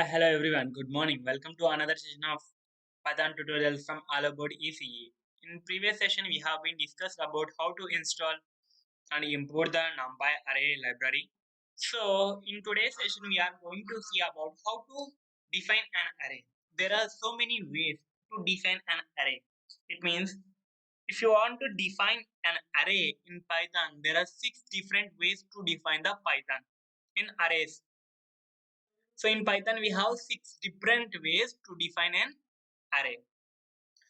Hello everyone. Good morning. Welcome to another session of Python tutorials from All About ECE. In previous session, we have been discussed about how to install and import the NumPy array library. So in today's session, we are going to see about how to define an array. There are so many ways to define an array. It means if you want to define an array in Python, there are 6 different ways to define the Python in arrays. So in Python, we have 6 different ways to define an array.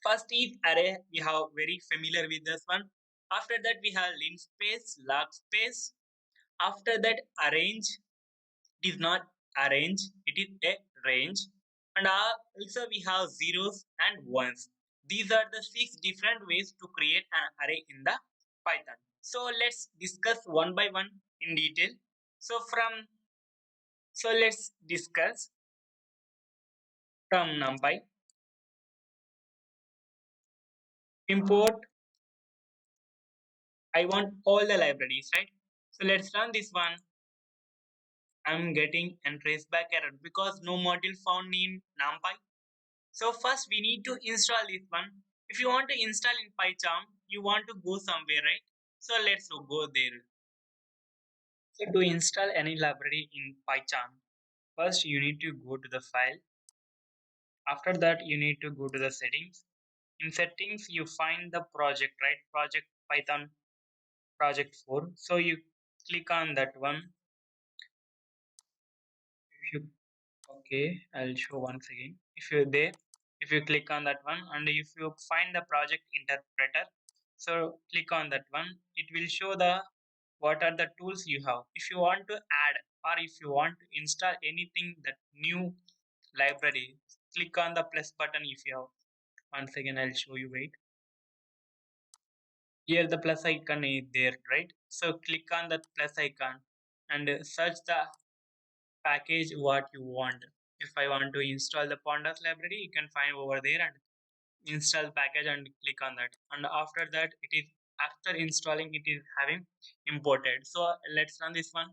First is array. We have very familiar with this one. After that, we have linspace, log space. After that, arrange. It is not arrange. It is a range. And also we have zeros and ones. These are the 6 different ways to create an array in the Python. So let's discuss one by one in detail. So let's discuss from NumPy. Import. I want all the libraries, right? So let's run this one. I'm getting an traceback error because no module found in NumPy. So first we need to install this one. If you want to install in PyCharm, you want to go somewhere, right? So let's go there. So to install any library in PyCharm, first you need to go to the file. After that, you need to go to the settings. In settings, you find the project, right? Project Python project 4. So you click on that one. If you Okay, I'll show once again. If you're there, if you click on that one, and if you find the project interpreter, so click on that one, it will show the what are the tools you have. If you want to add or if you want to install anything that new library, click on the plus button if you have. Once again, I'll show you. Wait. Here the plus icon is there, right? So click on the plus icon and search the package what you want. If I want to install the pandas library, you can find over there and install package and click on that. And after that, it is after installing it is having imported. So let's run this one.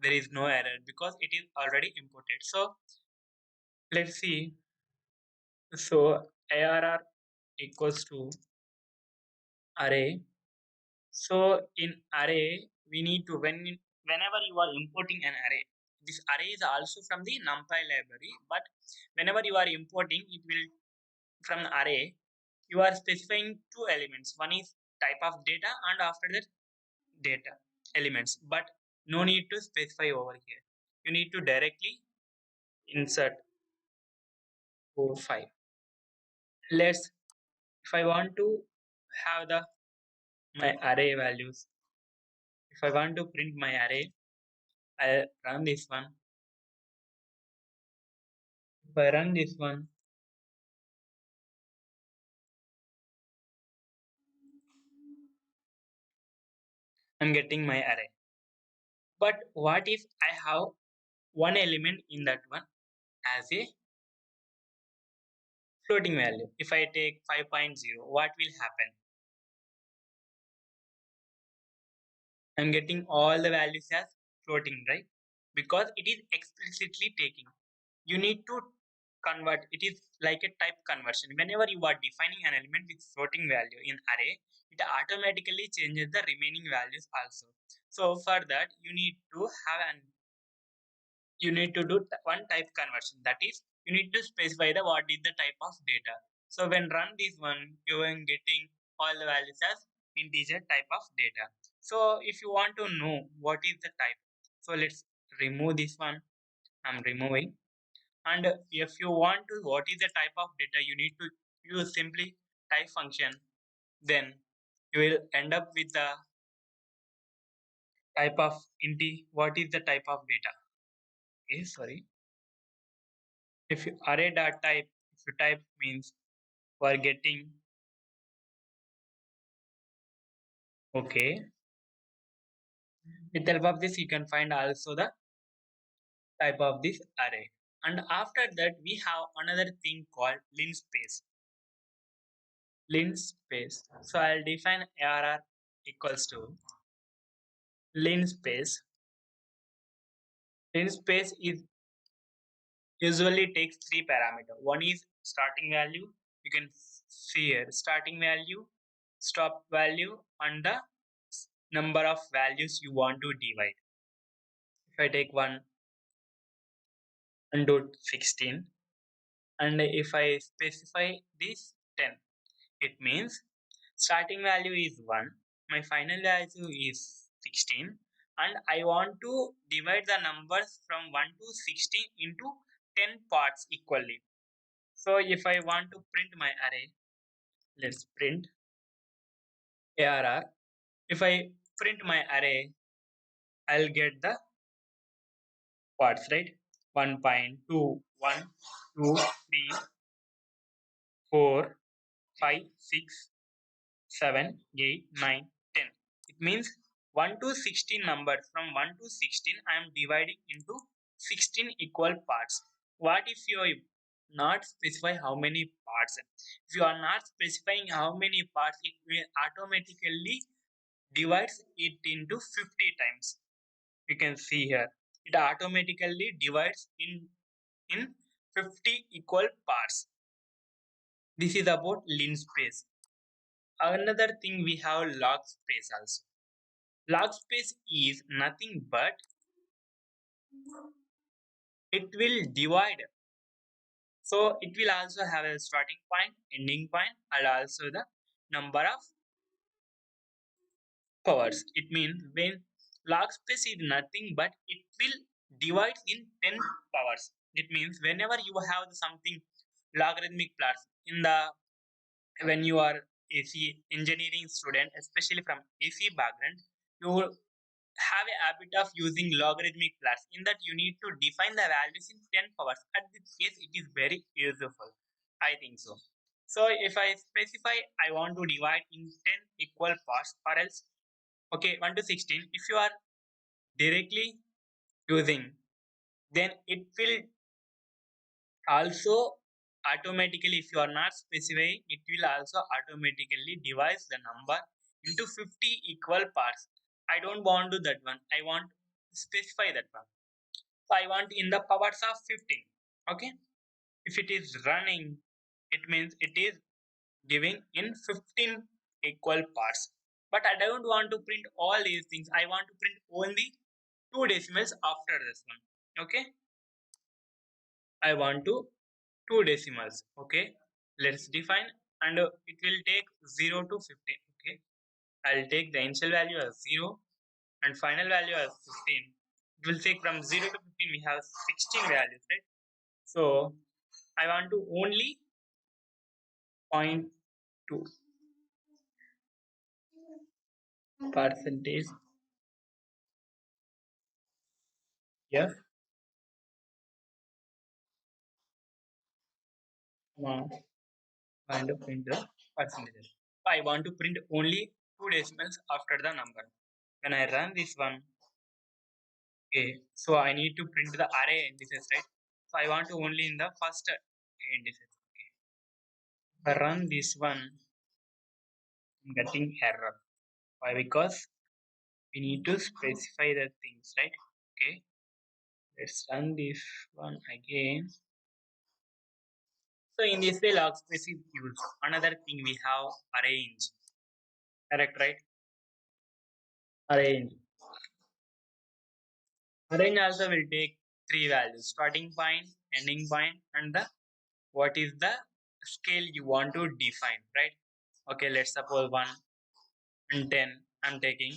There is no error because it is already imported. So let's see. So ARR equals to array. So in array, we need to whenever you are importing an array, this array is also from the NumPy library. But whenever you are importing, it will from the array. You are specifying 2 elements. One is type of data, and after that data elements. But no need to specify over here. You need to directly insert 5. Let's if I want to have the my array values. If I want to print my array, I'll run this one. If I run this one, I'm getting my array. But what if I have one element in that one as a floating value? If I take 5.0, what will happen? I'm getting all the values as floating, right? Because it is explicitly taking. You need to convert. It is like a type conversion. Whenever you are defining an element with floating value in array, it automatically changes the remaining values also. So for that, you need to do one type conversion. That is, you need to specify the what is the type of data. So when run this one, you are getting all the values as integer type of data. So if you want to know what is the type, so let's remove this one. I'm removing. And if you want to what is the type of data, you need to use simply type function. Then you will end up with the type of what is the type of data. Okay, sorry. If you array dot type, if you type means we are getting okay. With the help of this, you can find also the type of this array. And after that, we have another thing called linspace. Linspace. So I'll define ARR equals to linspace. Linspace is usually takes three parameters. One is starting value. You can see here starting value, stop value, and the number of values you want to divide. If I take 1 and do 16, and if I specify this 10, it means starting value is 1, my final value is 16, and I want to divide the numbers from 1 to 16 into 10 parts equally. So if I want to print my array, let's print ARR. If I print my array, I'll get the parts, right? 1.2, 1, 2, 3, 4, 5, 6, 7, 8, 9, 10. It means 1 to 16 numbers. From 1 to 16, I am dividing into 16 equal parts. What if you not specify how many parts? If you are not specifying how many parts, it will automatically divides it into 50 times. You can see here, it automatically divides in 50 equal parts. This is about linspace. Another thing, we have log space also. Log space is nothing but it will divide. So it will also have a starting point, ending point, and also the number of powers. It means when log space is nothing but it will divide in 10 powers. It means whenever you have something logarithmic plots in the, when you are AC engineering student, especially from AC background, you will have a habit of using logarithmic plots. In that, you need to define the values in 10 powers. At this case, it is very useful. I think so. So if I specify I want to divide in 10 equal parts, or else, okay, 1 to 16, if you are directly using, then it will also automatically, if you are not specifying, it will also automatically divide the number into 50 equal parts. I don't want to do that one. I want to specify that one. So I want in the powers of 15. Okay. If it is running, it means it is giving in 15 equal parts. But I don't want to print all these things. I want to print only two decimals after this one. Okay. I want to two decimals. Okay. Let's define, and it will take 0 to 15. Okay. I'll take the initial value as 0 and final value as 15. It will take from 0 to 15, we have 16 values, right? So I want to only 0.2 percentage f amount and print the percentage. So I want to print only two decimals after the number. When I run this one, okay, so I need to print the array indices, right? So I want to only in the first indices. Okay. If I run this one, I'm getting error. Why? Because we need to specify the things, right? Okay. Let's run this one again. So in this way, log space is used. Another thing, we have arrange. Correct, right? Arrange. Arrange also will take three values: starting point, ending point, and the what is the scale you want to define, right? Okay, let's suppose 1 and 10 I'm taking.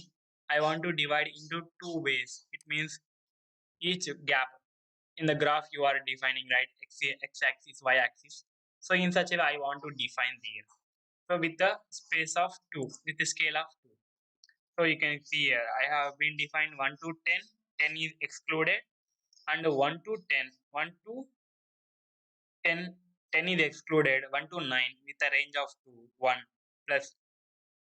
I want to divide into two ways. It means each gap in the graph you are defining, right? X-axis, y-axis. So in such a way, I want to define there. So with the space of 2, with the scale of 2. So you can see here, I have been defined 1 to 10. 10 is excluded, and 1 to 10. 1 to 10, 10 is excluded. 1 to 9 with a range of 2. 1 plus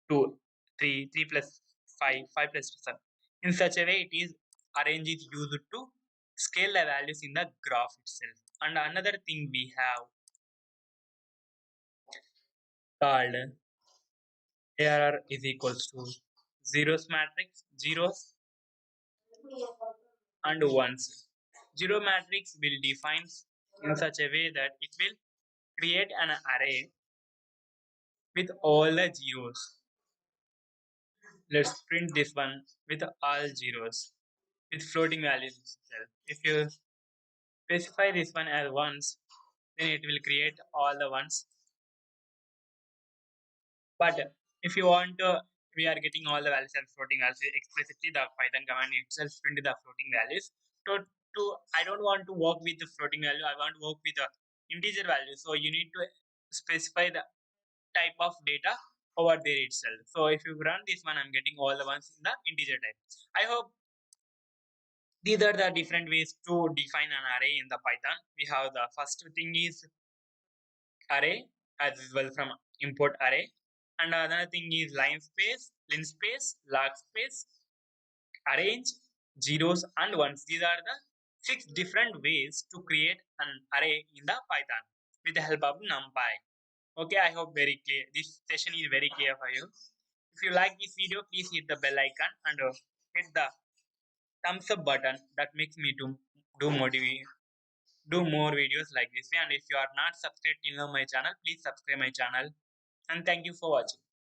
2, 3, 3 plus 5, 5 plus 7. In such a way, it is arrange is used to scale the values in the graph itself. And another thing we have called ARR is equals to zeros matrix, zeros and ones. Zero matrix will define in such a way that it will create an array with all the zeros. Let's print this one with all zeros with floating values itself. If you specify this one as ones, then it will create all the ones. But if you want to, we are getting all the values as floating values explicitly. The Python command itself print the floating values. To I don't want to work with the floating value. I want to work with the integer value. So you need to specify the type of data over there itself. So if you run this one, I'm getting all the ones in the integer type. I hope these are the different ways to define an array in the Python. We have the first thing is array as well from import array, and another thing is line space, linspace, log space, arrange, zeros and ones. These are the 6 different ways to create an array in the Python with the help of NumPy. Okay, I hope very clear. This session is very clear for you. If you like this video, please hit the bell icon and hit the thumbs up button. That makes me to do more videos like this. And if you are not subscribed till now my channel, please subscribe my channel. And thank you for watching.